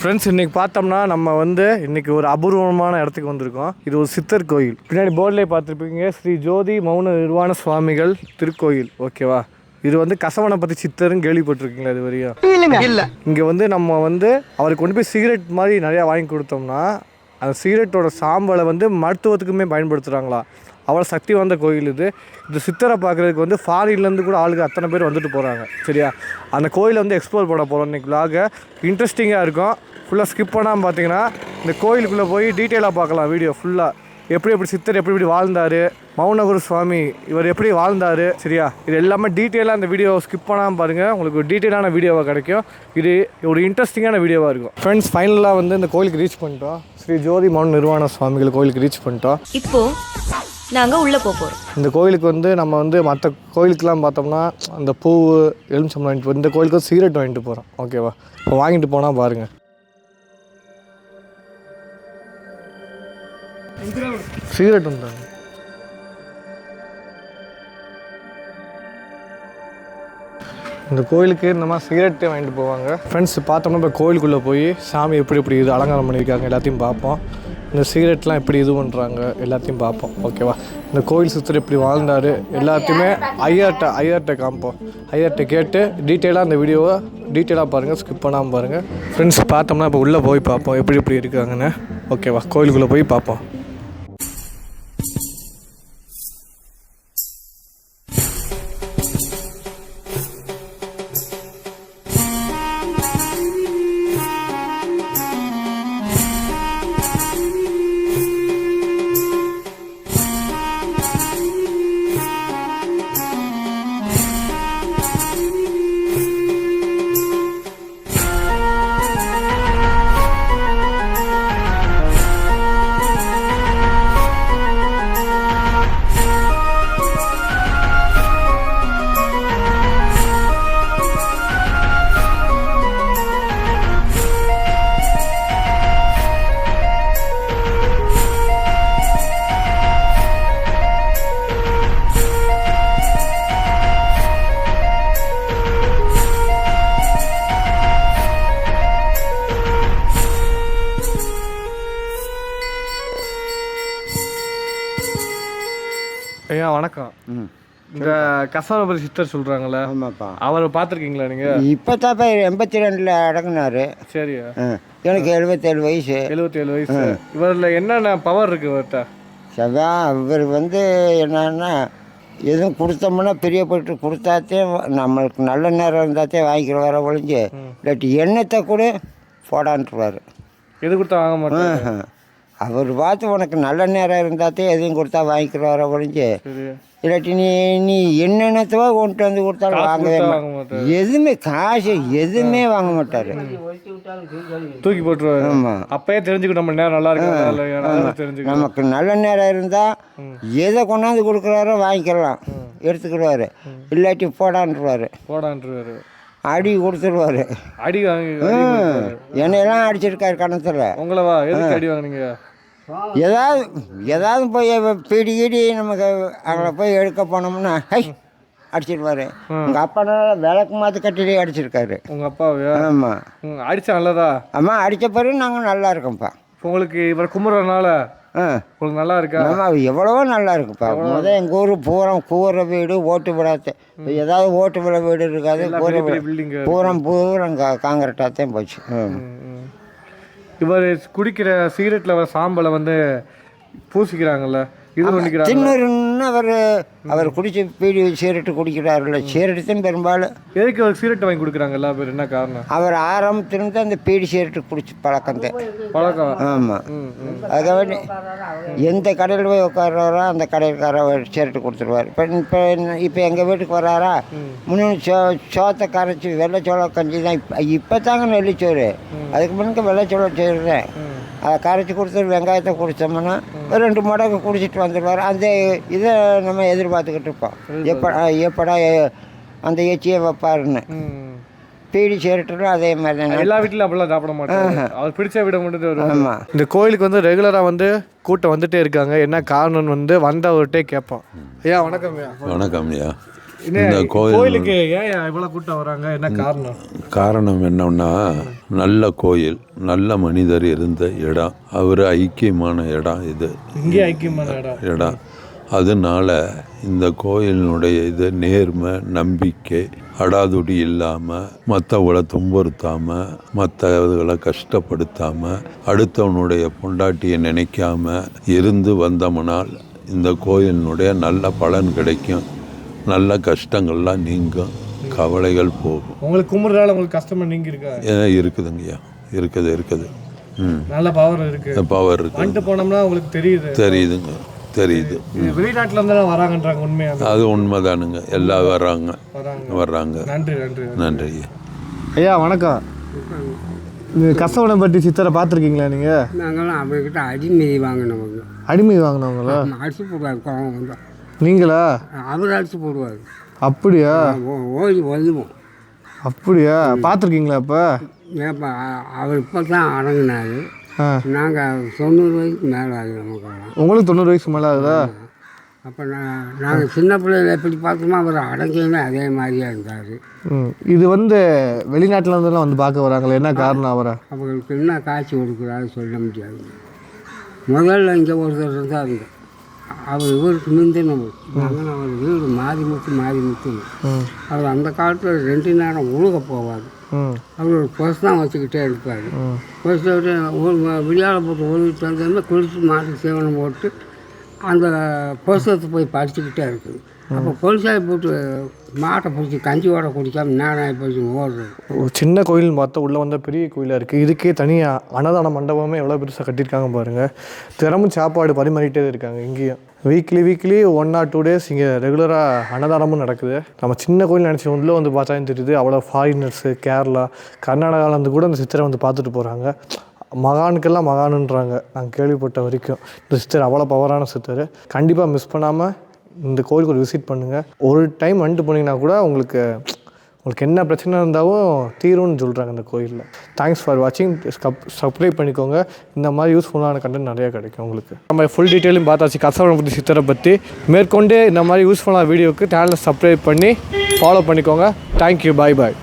Friends இன்றைக்கி பார்த்தோம்னா நம்ம இன்றைக்கி ஒரு அபூர்வமான இடத்துக்கு வந்திருக்கோம். இது ஒரு சித்தர் கோயில். பின்னாடி போர்டிலே பார்த்துருப்பீங்க, ஸ்ரீ ஜோதி மௌன நிர்வாண சுவாமிகள் திருக்கோயில். ஓகேவா? இது கசவனப்பத்தி சித்தர்னு கேள்விப்பட்டிருக்கீங்களா இது வரையும்? இல்லை. இங்கே நம்ம அவருக்கு கொண்டு போய் சிகரெட் மாதிரி நிறையா வாங்கி கொடுத்தோம்னா அந்த சிகரெட்டோட சாம்பலை மருத்துவத்துக்குமே பயன்படுத்துகிறாங்களா. அவ்வளோ சக்தி வாய்ந்த கோயில் இது. இந்த சித்தரை பார்க்குறதுக்கு ஃபாரின்லேருந்து கூட ஆளுக்கு அத்தனை பேர் வந்துட்டு போகிறாங்க. சரியா? அந்த கோயிலை எக்ஸ்ப்ளோர் பண்ண போகிறோம் இன்றைக்கி. விலாக இன்ட்ரெஸ்டிங்காக இருக்கும். ஃபுல்லாக ஸ்கிப் பண்ணாமல் பார்த்தீங்கன்னா இந்த கோயிலுக்குள்ளே போய் டீட்டெயிலாக பார்க்கலாம். வீடியோ ஃபுல்லாக எப்படி சித்தர் எப்படி வாழ்ந்தார், மௌனகுரு சுவாமி இவர் எப்படி வாழ்ந்தார். சரியா? இது எல்லாமே டீட்டெயிலாக அந்த வீடியோவை ஸ்கிப் பண்ணாமல் பாருங்கள். உங்களுக்கு ஒரு டீட்டெயிலான வீடியோவாக கிடைக்கும். இது ஒரு இன்ட்ரெஸ்டிங்கான வீடியோவாக இருக்கும். ஃப்ரெண்ட்ஸ், ஃபைனலாக இந்த கோயிலுக்கு ரீச் பண்ணிட்டோம். ஸ்ரீ ஜோதி மௌன நிர்வாண சுவாமிகள் கோயிலுக்கு ரீச் பண்ணிட்டோம். இப்போது நாங்கள் உள்ளே போகிறோம். இந்த கோயிலுக்கு நம்ம மற்ற கோயிலுக்கெலாம் பார்த்தோம்னா அந்த பூ எலுமிச்சம்பழம் வாங்கிட்டு போகிறோம். இந்த கோயிலுக்கு சிகரெட் வாங்கிட்டு போகிறோம். ஓகேவா? இப்போ வாங்கிட்டு போனால் பாருங்கள். சிகரெட் வந்துட்டாங்க. இந்த கோயிலுக்கு இந்த மாதிரி சிகரெட்டே வாங்கிட்டு போவாங்க. ஃப்ரெண்ட்ஸ், பார்த்தோம்னா இப்போ கோயிலுக்குள்ளே போய் சாமி எப்படி இது அலங்காரம் பண்ணியிருக்காங்க எல்லாத்தையும் பார்ப்போம். இந்த சிகரெட்லாம் எப்படி இது பண்ணுறாங்க எல்லாத்தையும் பார்ப்போம். ஓகேவா? இந்த கோயில் சித்தர் எப்படி வாழ்ந்தார் எல்லாத்தையுமே ஐயார்கிட்ட காமிப்போம். ஐயார்கிட்ட கேட்டு டீட்டெயிலாக அந்த வீடியோவை டீட்டெயிலாக பாருங்கள், ஸ்கிப் பண்ணாமல் பாருங்கள். ஃப்ரெண்ட்ஸ், பார்த்தோம்னா இப்போ உள்ளே போய் பார்ப்போம் எப்படி இருக்காங்கன்னு. ஓகேவா? கோயிலுக்குள்ளே போய் பார்ப்போம். ஐயா வணக்கம். இந்த கசவனபுரி சித்தர் சொல்கிறாங்களே, ஆமாப்பா, அவரை பார்த்துருக்கீங்களா நீங்கள்? இப்போ தாப்பா 82 அடங்கினாரு. சரி. எனக்கு 77 வயசு. 77 வயசு. இவரில் என்னென்ன பவர் இருக்குது இவர்கிட்ட? சரிதான். இவர் என்னன்னா எதுவும் கொடுத்தோம்னா பிரியப்பட்டு கொடுத்தாத்தே நம்மளுக்கு நல்ல நேரம் இருந்தாத்தே வாங்கிக்கிற வர ஒழிஞ்சு இல்லாட்டி எண்ணத்தை கூட போடான்ட்டுருவார். எது கொடுத்தா வாங்க மாட்டேன். அவர் பார்த்து உனக்கு நல்ல நேரம் இருந்தாத்தே எதுவும் கொடுத்தா வாங்கிக்கிற வர ஒழிஞ்சு இல்லாட்டி நீ என்னென்னத்தவோ கொண்டு வந்து கொடுத்தாலும் வாங்கவே மாட்டேன். எதுவுமே காசு எதுவுமே வாங்க மாட்டார். தூக்கி போட்டுருவாரு. ஆமாம். அப்பயே தெரிஞ்சுக்கிட்டு நம்ம நேரம் நல்லா இருக்கு. நமக்கு நல்ல நேரம் இருந்தால் எதை கொண்டாந்து கொடுக்குறாரோ வாங்கிக்கலாம், எடுத்துக்கிடுவார். இல்லாட்டி போடான்ட்டுருவார். அடி கொடுத்துருவாரு. அடி வாங்கி என்னையெல்லாம் அடிச்சிருக்காரு கணத்தில். உங்களவா? எதுக்கு அடி வாங்கினீங்க? ஏதாவது போய் பீடி கீடி நமக்கு அங்கே போய் எடுக்க போனோம்னா அடிச்சிருவாரு. உங்கள் அப்பா விளக்கு மாற்று கட்டிலே அடிச்சிருக்காரு. உங்கள் அப்பாவையா? ஆமாம். அடித்தா நல்லதா? ஆமாம், அடித்த பிறகு நாங்கள் நல்லா இருக்கோம்ப்பா. உங்களுக்கு இவர் கும்பிட்றதுனால உங்களுக்கு நல்லா இருக்கா? ஆமாம், எவ்வளவோ நல்லா இருக்குப்பா. முதல் எங்கள் ஊர் பூரம் கூரை வீடு, ஓட்டு விடாது. ஏதாவது ஓட்டு விட வீடு இருக்காது. பூரம் காங்கிரட்டாகத்தான் போச்சு. இவர் குடிக்கிற சிகரெட்டில் வர சாம்பலை பூசிக்கிறாங்கல்ல, இது சின்னருன்னு அவர் குடிச்சு பீடி சிகரெட்டு குடிக்கிறாருல்ல, சிகரெட்டு பெரும்பாலும். எதுக்கு அவர் சிகரெட் வாங்கி கொடுக்குறாங்க எல்லா பேர்? என்ன காரணம்? அவர் ஆரம்பத்திலிருந்து அந்த பீடி சிகரெட்டு குடிச்சு பழக்கம். ஆமாம். அதுக்காக எந்த கடையில் போய் உட்கார்றாரோ அந்த கடைக்கார சிகரெட்டு கொடுத்துருவார். இப்போ எங்கள் வீட்டுக்கு வராரா, முன்னாடி சோத்தை கரைச்சி வெள்ளைச்சோள கஞ்சி தான். இப்போ தாங்க நெல்லிச்சோறு. அதுக்கு முன்னாடி வெள்ளைச்சோள செய்கிறேன். அதை கரைச்சி கொடுத்துட்டு வெங்காயத்தை குடித்தோம்னா 2 மடங்கு குடிச்சிட்டு வந்துடுவார். அந்த இதை நம்ம எதிர்பார்த்துக்கிட்டு இருப்போம், எப்படா அந்த எச்சியை வைப்பாருன்னு. பீடி சிகரெட்டும் அதே மாதிரி தான். எல்லா வீட்டிலும் அப்படிலாம் சாப்பிட மாட்டாங்க. அவர் பிடிச்ச விட மட்டும். ஆமாம். இந்த கோயிலுக்கு ரெகுலராக கூட்டம் வந்துட்டே இருக்காங்க. என்ன காரணம்னு வந்தவர்கிட்டே கேட்போம். ஐயா வணக்கம். வணக்கம் ஐயா. இந்த கோயிலுக்கு ஏன் இவ்வளோ கூட்டம் வராங்க, என்ன காரணம்? காரணம் என்னன்னா, நல்ல கோயில், நல்ல மனிதர் இருந்த இடம், அவர் ஐக்கியமான இடம் இது. இங்கே ஐக்கியமான இடம். அதனால இந்த கோயிலினுடைய இது நேர்மை, நம்பிக்கை, அடாதுடி இல்லாமல், மற்றவங்களை துன்புறுத்தாமல், மற்றவர்களை கஷ்டப்படுத்தாமல், அடுத்தவனுடைய பொண்டாட்டியை நினைக்காம இருந்து வந்தோம்னால் இந்த கோயிலினுடைய நல்ல பலன் கிடைக்கும். நல்ல கஷ்டங்கள்லாம் நீங்கும், கவலைகள் போகும். உங்களுக்கு கும்பிட்றதால உங்களுக்கு கஷ்டமாக நீங்க இருக்கா? இருக்குதுங்கய்யா, இருக்குது. நல்ல பவர் இருக்குது. பவர் இருக்கு. வந்துட்டு போனோம்னா உங்களுக்கு தெரியுதுங்க. வெளிநாட்டில் இருந்தாலும் வராங்கன்றாங்க, உண்மையாக? அது உண்மைதானுங்க, எல்லாம் வர்றாங்க. நன்றி ஐயா. வணக்கம். கசவனம்பட்டி சித்தரை பார்த்துருக்கீங்களா நீங்கள்? நாங்களாம் அவர்கிட்ட அடிமை வாங்கினவங்க. அடிமை வாங்கினவங்களா? அடிச்சு போடுவார் கோவம் வந்து. நீங்களா? அவர் அடிச்சு போடுவார். அப்படியா? ஓடி வந்துவோம். அப்படியா? பார்த்துருக்கீங்களா? இப்போ ஏப்பா அவர் இப்போ தான் அடங்கினார். நாங்கள் 90 வயசுக்கு மேலே ஆகுது நமக்கு. உங்களுக்கு 90 வயசுக்கு மேலே ஆகுதா? அப்போ நாங்கள் சின்ன பிள்ளைகள் எப்படி பார்த்தோமோ அவர் அடங்கியுமே அதே மாதிரியா இருந்தார். இது வந்து வெளிநாட்டில் இருந்தெல்லாம் வந்து பார்க்க வராங்களே, என்ன காரணம்? அவங்களுக்கு என்ன காட்சி கொடுக்குறாரு சொல்ல முடியாது. முதல்ல இங்கே ஒருத்தர் இருந்தார், அவர் இவருக்கு முந்தினவர். நாங்கள் அவர் வீடு மாறி அவர் அந்த காலத்தில் 2 நேரம் உழுக போவார். அவர் ஒரு பொஸ் தான் வச்சுக்கிட்டே இருப்பார். பொஸ் விடியால போட்டு ஒழுகிட்டு வந்தோம்னா குளிச்சு மாட்டுக்கு சேவனம் போட்டு அந்த பொசத்தை போய் படிச்சுக்கிட்டே இருக்குது. அப்போ பொலிசாய் போட்டு மாட்டை பிடிச்சி கஞ்சியோட குடிக்காமல் நேரம் போய் ஓடுறது. ஒரு சின்ன கோயில்னு பார்த்தா உள்ளே வந்தால் பெரிய கோயிலாக இருக்குது. இதுக்கே தனியாக அன்னதான மண்டபமே எவ்வளோ பெருசாக கட்டியிருக்காங்க பாருங்கள். தினமும் சாப்பாடு பரிமாறிட்டே இருக்காங்க. இங்கேயும் வீக்லி 1 or 2 days இங்கே ரெகுலராக அன்னதானமும் நடக்குது. நம்ம சின்ன கோயில் நினச்சி உள்ளே வந்து பார்த்தா தெரியுது, அவ்வளோ ஃபாரினர்ஸு, கேரளா, கர்நாடகாவிலேருந்து கூட இந்த சித்தரை வந்து பார்த்துட்டு போகிறாங்க. மகானுக்கெல்லாம் மகானுன்றாங்க நாங்கள் கேள்விப்பட்ட வரைக்கும். இந்த சித்தர் அவ்வளோ பவரான சித்தர். கண்டிப்பாக மிஸ் பண்ணாமல் இந்த கோயிலுக்கு ஒரு விசிட் பண்ணுங்கள். ஒரு டைம் வந்துட்டு போனீங்கன்னா கூட உங்களுக்கு என்ன பிரச்சனை இருந்தாலும் தீரும்னு சொல்கிறாங்க இந்த கோயிலில். தேங்க்ஸ் ஃபார் வாட்சிங். சப்ஸ்கிரைப் பண்ணிக்கோங்க. இந்த மாதிரி யூஸ்ஃபுல்லான கண்டென்ட் நிறையா கிடைக்கும் உங்களுக்கு. நம்ம ஃபுல் டீட்டெயிலும் பார்த்தாச்சு கசவனம்பட்டி சித்தரை பற்றி. மேற்கொண்டு இந்த மாதிரி யூஸ்ஃபுல்லான வீடியோவுக்கு சேனலை சப்ஸ்கிரைப் பண்ணி ஃபாலோ பண்ணிக்கோங்க. தேங்க்யூ. பாய்.